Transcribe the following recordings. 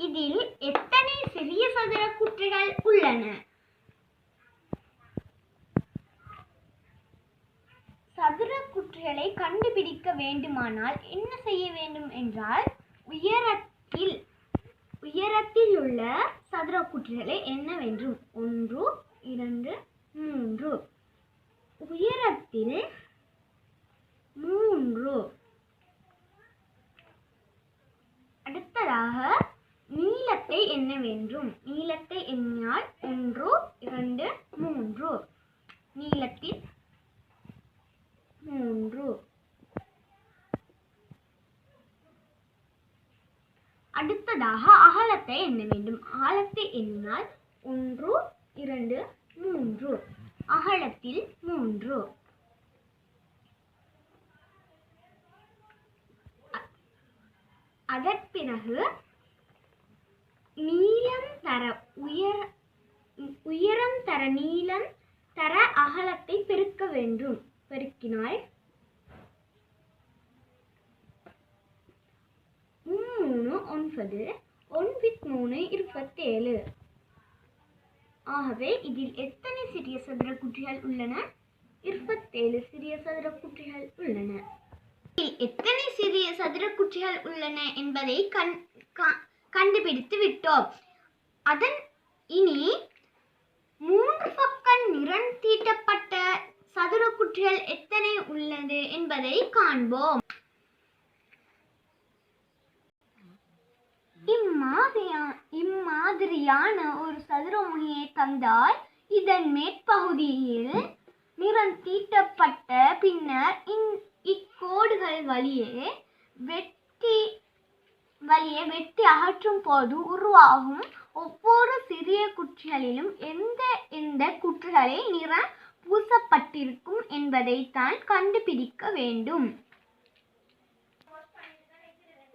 இதில் எத்தனை சிறிய சதுர குற்றிகள் உள்ளன? சதுர குற்றிகளை கண்டுபிடிக்க வேண்டுமானால் என்ன செய்ய வேண்டும் என்றால், உயரத்தில் உள்ள சதுர குற்றிகளை எண்ண வேண்டும். 1 2 3. உயரத்தில் 3. அடுத்ததாக நீளத்தை எண்ண வேண்டும். நீளத்தை எண்ணினால் 1 2 3. நீளத்தில் 3. அடுத்ததாக அகலத்தை எண்ண வேண்டும். அகலத்தை எண்ணினால் 1 2 3. அகலத்தில் 3. அதற்பிறகு உயரம் தர நீளம் தர அகலத்தை பெருக்க வேண்டும். பெருக்கினால் 3 9. 1 3 27. ஆகவே இதில் எத்தனை சிறிய சதுர குற்றிகள் உள்ளன? 27 சிறிய சதுர குற்றிகள் உள்ளன. எத்தனை சிறிய சதுர குற்றிகள் உள்ளன என்பதை கண்டுபிடித்து விட்டோம். இனி 3 பக்க நிறம் தீட்டப்பட்ட சதுர குற்றிகள் எத்தனை உள்ளது என்பதை காண்போம். இம்மாதிரியான ஒரு சதுரமுகியை தந்தால் இதன் மேற்பகுதியில் நிறம் தீட்டப்பட்ட பின்னர் இக்கோடுகள் வழியே வெட்டி அகற்றும் போது உருவாகும் ஒவ்வொரு சிறிய குற்றிகளிலும் எந்த குற்றிகளில் நிறம் பூசப்பட்டிருக்கும் என்பதை தான் கண்டுபிடிக்க வேண்டும்.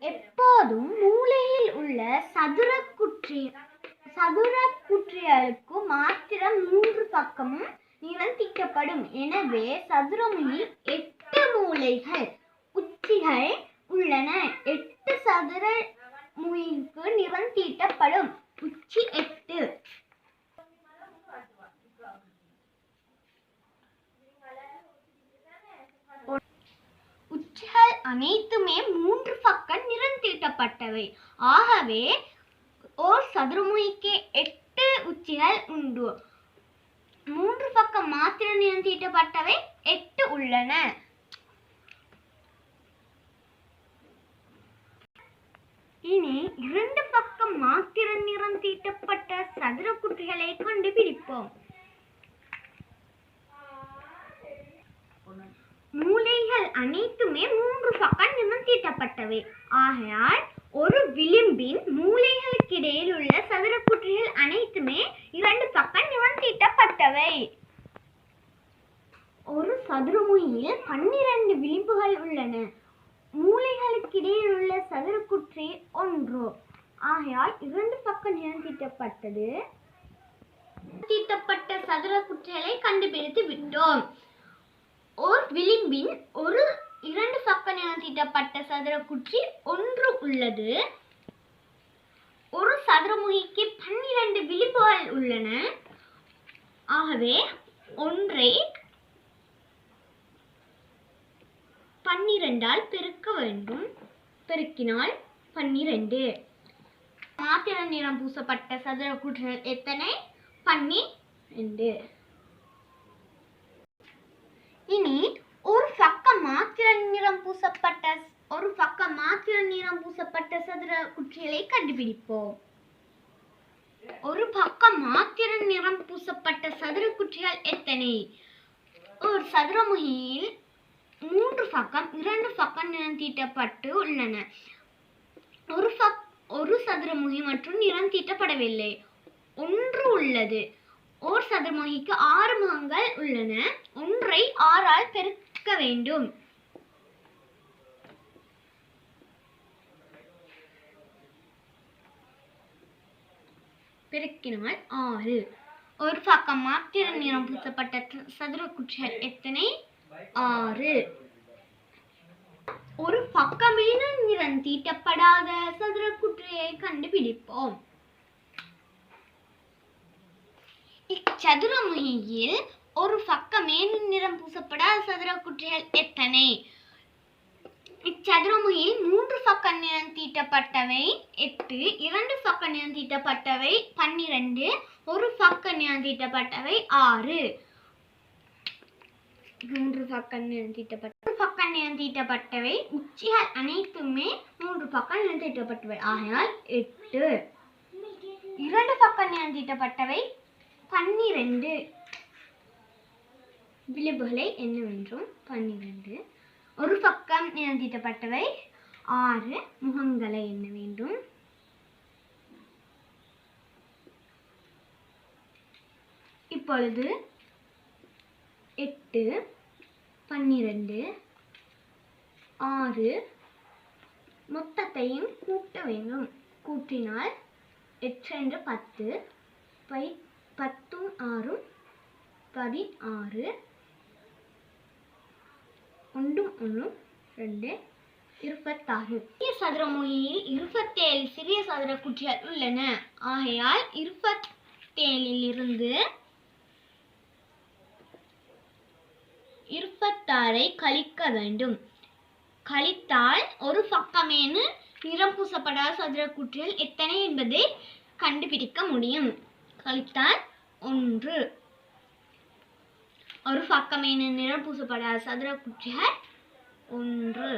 எப்போதும் மூலையில் உள்ள சதுர குற்றிகளுக்கு மாத்திரம் 3 பக்கமும் நிறம் தீட்டப்படும். எனவே சதுரமுகி 8 மூலைகள் உச்சிகள் உள்ளன. 8 சதுர முகிக்கு நிறம் தீட்டப்படும். உச்சி 8. உச்சிகள் அனைத்துமே 3 பக்க நிறம் தீட்டப்பட்டவை. ஆகவே ஓர் சதுரமுகிக்கு 8 உச்சிகள் உண்டு. 3 பக்கம் மாத்திரம் நிறம் தீட்டப்பட்டவை 8 உள்ளன. இனி 2 பக்கம் மாத்திரம் நிறம் தீட்டப்பட்ட சதுர குற்றிகளை கண்டுபிடிப்போம். மூலைகள் அனைத்துமே 3 பக்கம் நிறம் தீட்டப்பட்டவை. ஆகையால் ஒரு விளிம்பின் மூலைகளுக்கிடையில் உள்ள சதுர குற்றிகள் அனைத்துமே 2 பக்கம் நிறம் தீட்டப்பட்டவை. ஒரு சதுரமுகியில் 12 விளிம்புகள் உள்ளன. மூலைகளுக்கிடையில் உள்ள சதுர குற்றி 1. ஆகையால் 2 பக்கம் நிறம் தீட்டப்பட்ட சதுர குற்றிகளை கண்டுபிடித்து விட்டோம். ஒரு விளிம்பின் 2 பக்க நிறம் தீட்டப்பட்ட சதுர குற்றி 1 உள்ளது. ஒரு சதுரமுகிக்கு 12 விளிம்புகள் உள்ளன. ஆகவே 1ஐ 12ஆல் பெருக்க வேண்டும். பெருக்கினால் 12. மாத்திர நிறம் பூசப்பட்ட சதுர குற்றிகள் எத்தனை? 12. இனி ஒரு பக்கம் மாத்திர நிறம் பூசப்பட்ட சதுர குற்றிகளை கண்டுபிடிப்போம். ஒரு பக்கம் மாத்திர நிறம் பூசப்பட்ட சதுர குற்றிகள் எத்தனை? ஒரு சதுரமுகியில் 3 பக்கம் 2 பக்கம் நிறம் தீட்டப்பட்டு உள்ளன. ஒரு சதுரமுகி மற்றும் நிறம் தீட்டப்படவில்லை. 1 உள்ளது. ஓர் சதுரமுகிக்கு 6 முகங்கள் உள்ளன. 1ஐ 6ஆல் பெருக்க வேண்டும். பெருக்கினால் 6. ஒரு பக்கம் மாத்திர நிறம் பூசப்பட்ட சதுர குற்றிகள் எத்தனை? 6. ஒரு பக்கமேனு நிறம் தீட்டப்படாத சதுர குற்றியை கண்டுபிடிப்போம். இச்சதுரமுகியில் ஒரு பக்கமேனு நிறம் பூசப்படாத சதுர குற்றிகள் எத்தனை? இச்சதுரமுகியில் 3 பக்க நிறம் தீட்டப்பட்டவை 8, 2 பக்க நிறம் தீட்டப்பட்டவை 12, ஒரு பக்க நிறம் தீட்டப்பட்டவை 6. 3 பக்க நிறம் தீட்டப்பட்டவை உச்சிகள் அனைத்துமே 3 பக்க நிறம் தீட்டப்பட்டவை ஆகையால் 8. 2 பக்க நிறம் தீட்டப்பட்டவை 12. விளிம்புகளை என்னவென்றும் 12. ஒரு பக்கம் நிறம் தீட்டப்பட்டவை 6. முகங்களை எண்ண வேண்டும். இப்பொழுது 8, 12, 6 மொத்தத்தையும் கூட்ட வேண்டும். கூட்டினால் 8 10, 10 6 16, 1 1 2 26. சிறிய சதுரமுகியில் 27 சிறிய சதுர குற்றிகள் உள்ளன. ஆகையால் 27 26 கழிக்க வேண்டும். கழித்தால் ஒரு பக்கமேனு நிறம் பூசப்படாத சதுர குற்றிகள் எத்தனை என்பதை கண்டுபிடிக்க முடியும். கழித்தால் 1. ஒரு பக்கமேனு நிறம் பூசப்படாத சதுர குற்றிகள் 1.